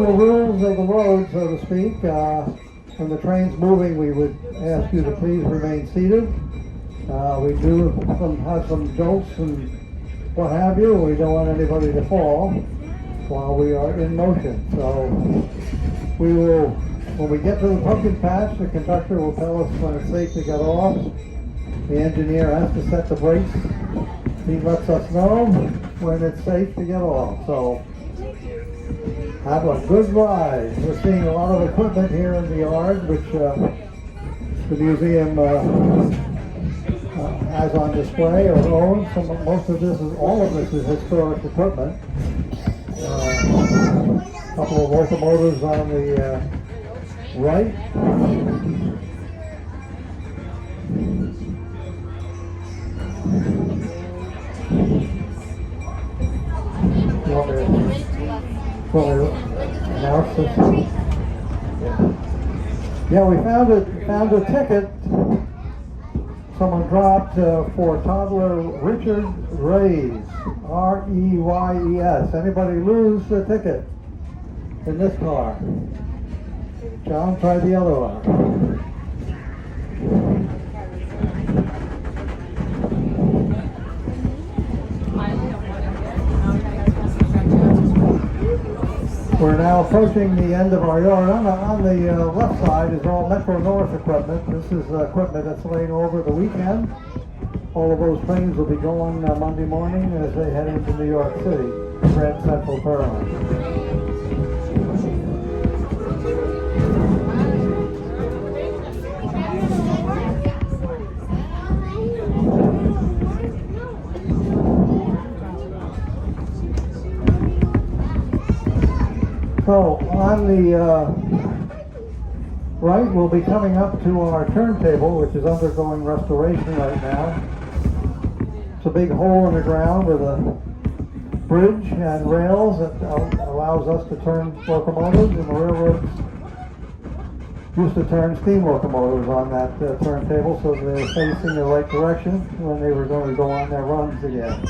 the rules of the road, so to speak. When the train's moving, we would ask you to please remain seated. We do have some jolts and what have you. We don't want anybody to fall while we are in motion. So we will, when we get to the pumpkin patch, the conductor will tell us when it's safe to get off. The engineer has to set the brakes. He lets us know when it's safe to get off. So have a good ride. We're seeing a lot of equipment here in the yard, which the museum has on display or owns. Most of this is, all of this is historic equipment. A couple of locomotives on the right. Yeah, we found a ticket someone dropped for toddler Richard Reyes, R-E-Y-E-S. Anybody lose the ticket in this car? John, try the other one. We're now approaching the end of our yard. On the left side is all Metro North equipment. This is equipment that's laying over the weekend. All of those trains will be going Monday morning as they head into New York City, Grand Central Terminal. So on the right, we'll be coming up to our turntable, which is undergoing restoration right now. It's a big hole in the ground with a bridge and rails that allows us to turn locomotives, and the railroads used to turn steam locomotives on that turntable so they were facing the right direction when they were going to go on their runs again.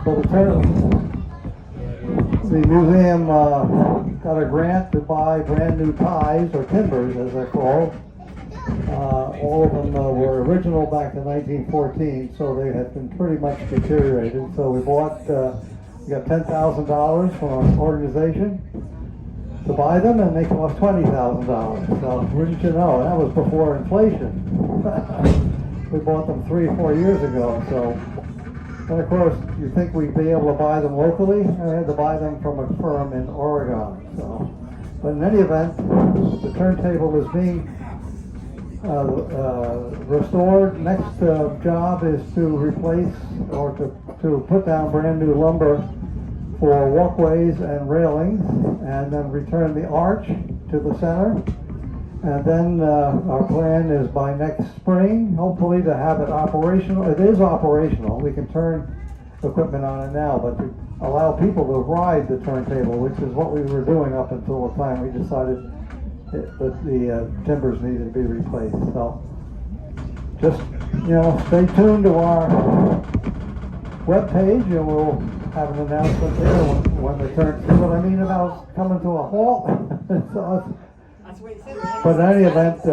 So the museum got a grant to buy brand new ties, or timbers as they're called. All of them were original back in 1914, so they had been pretty much deteriorated. So we got $10,000 from an organization to buy them, and they cost $20,000. So wouldn't you know, that was before inflation. We bought them 3 or 4 years ago. So. And of course, you think we'd be able to buy them locally? I had to buy them from a firm in Oregon. So, but in any event, the turntable is being restored. Next job is to replace or to put down brand new lumber for walkways and railings, and then return the arch to the center. And then our plan is by next spring, hopefully, to have it operational. It is operational. We can turn equipment on it now, but to allow people to ride the turntable, which is what we were doing up until the time we decided that the timbers needed to be replaced. So just, stay tuned to our webpage, and we'll have an announcement there when the turn. See what I mean about coming to a halt? So but in any event,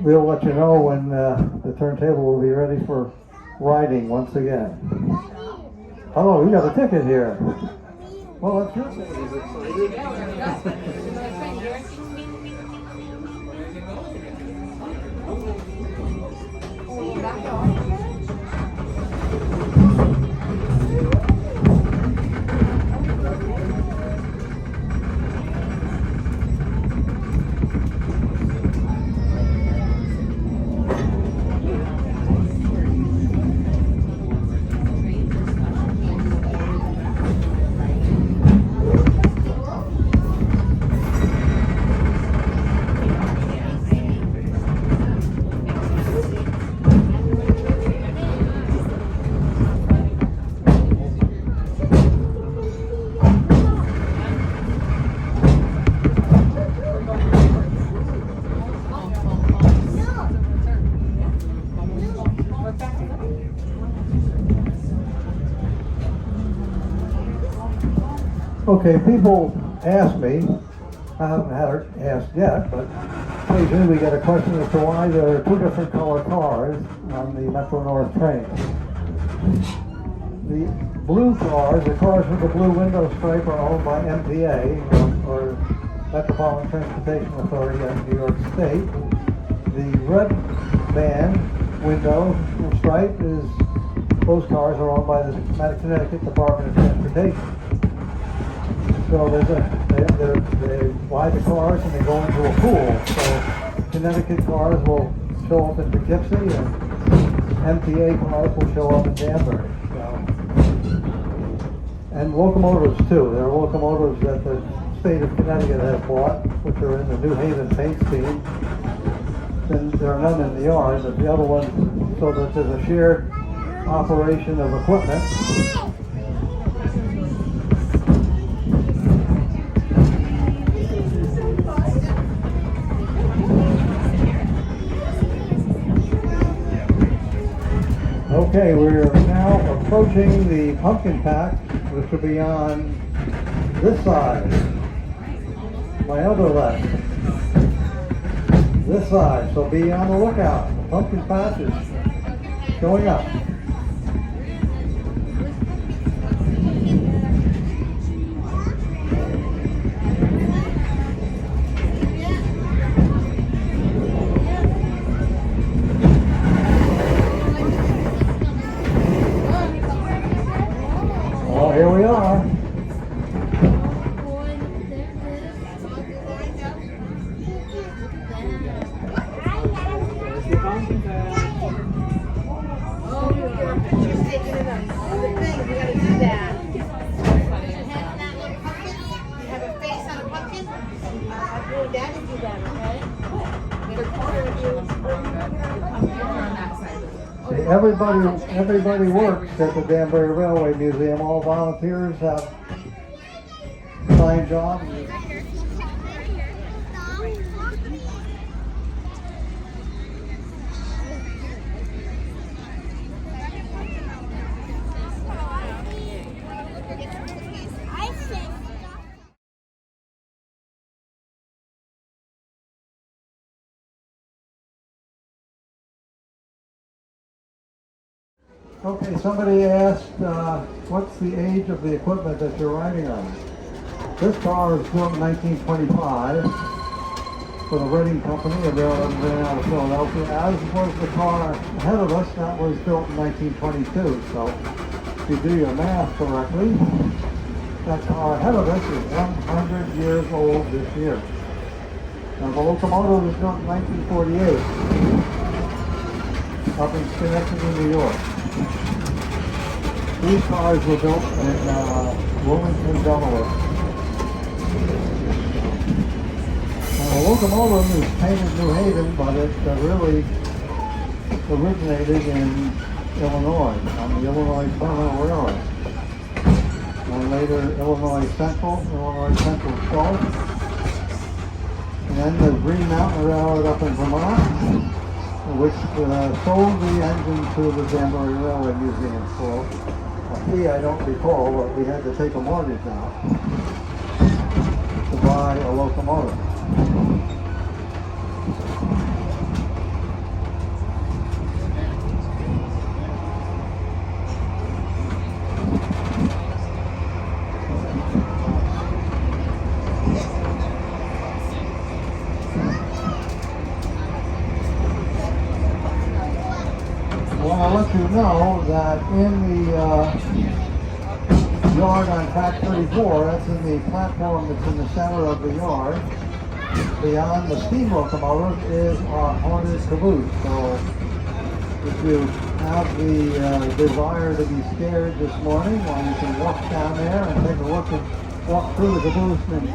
we'll let you know when the turntable will be ready for riding once again. Oh, we got a ticket here. Well, that's your ticket. Okay, people ask me, I haven't had it asked yet, but occasionally we get a question as to why there are two different color cars on the Metro North train. The blue cars, the cars with the blue window stripe, are owned by MTA, or Metropolitan Transportation Authority of New York State. The red band window stripe is, those cars are owned by the Connecticut Department of Transportation. So they buy the cars and they go into a pool. So Connecticut cars will show up in Poughkeepsie and MTA cars will show up in Danbury. So, and locomotives too. There are locomotives that the state of Connecticut has bought, which are in the New Haven paint scheme. And there are none in the yard, but the other ones, so that there's a shared operation of equipment. Okay, we're now approaching the pumpkin patch, which will be on this side, my other left, this side, so be on the lookout. The pumpkin patch is going up. Well, here we are. Everybody works at the Danbury Railway Museum. All volunteers have fine jobs. Okay, somebody asked, what's the age of the equipment that you're riding on? This car was built in 1925 for the Reading Company, a railroad ran out of Philadelphia, as was the car ahead of us that was built in 1922. So if you do your math correctly, that car ahead of us is 100 years old this year. Now the locomotive was built in 1948 up in Schenectady, New York. These cars were built in Wilmington, Delaware. The locomotive is painted New Haven, but it really originated in Illinois, on the Illinois Terminal Railway. And later Illinois Central Gulf. And then the Green Mountain Railroad up in Vermont, which sold the engine to the Danbury Railway Museum for a fee I don't recall, but we had to take a mortgage out to buy a locomotive. I'll let you know that in the yard on track 34, that's in the platform that's in the center of the yard, beyond the steam locomotive is our haunted caboose. So if you have the desire to be scared this morning, well, you can walk down there and take a look and walk through the caboose and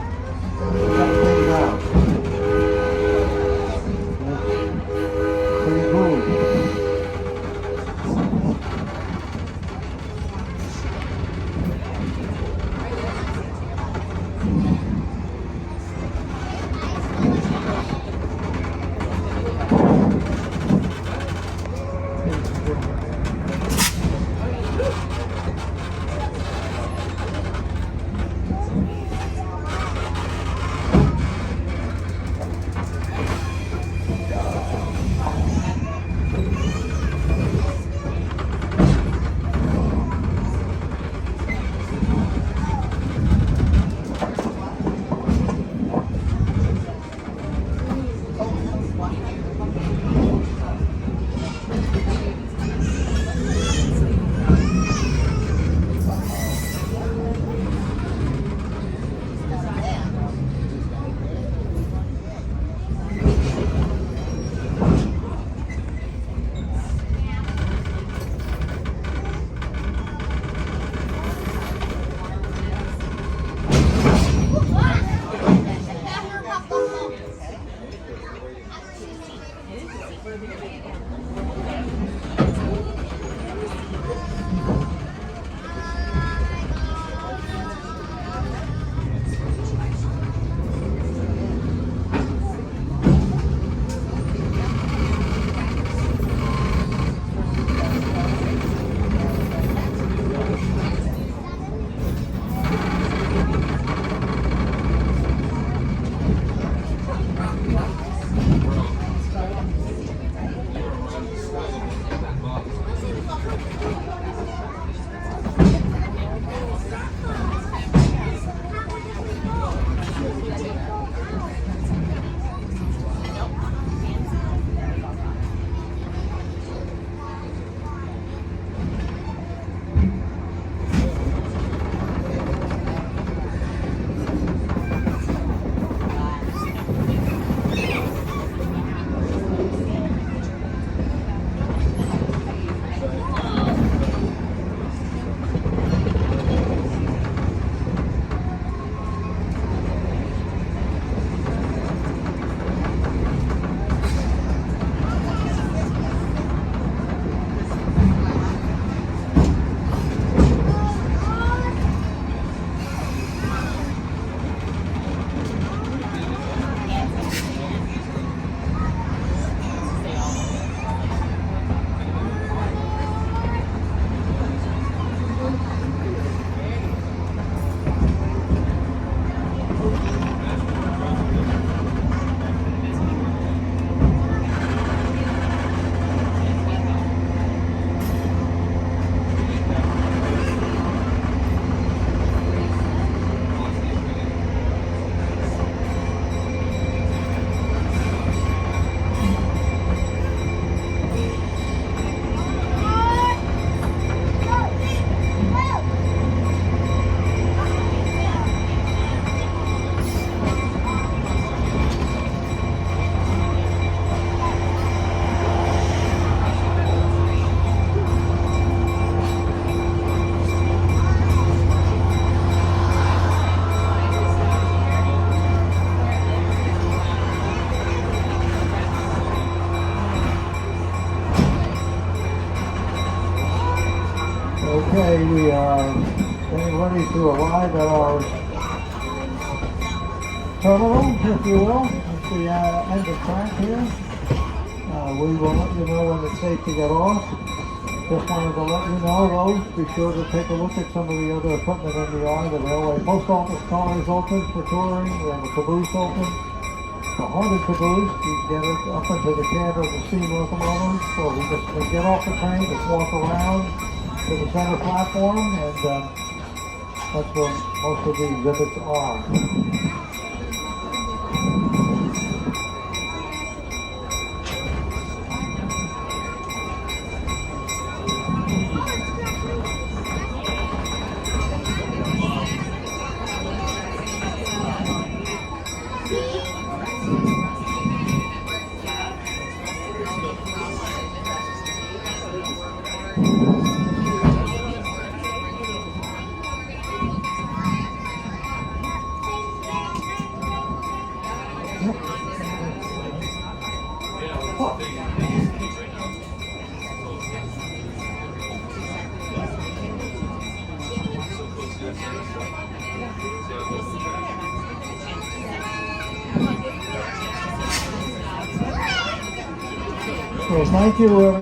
check things out. It's pretty cool. we are getting ready to arrive at our terminal, if you will. It's the end of track here. We will let you know when it's safe to get off. Just wanted to let you know, though, be sure to take a look at some of the other equipment in the yard. The railway post office car is open for touring. We have a caboose open. The haunted caboose, you can get it up into the cab of the steam locomotive. So we just can get off the train, just walk around to the center platform, and that's where most of the exhibits are. So thank you.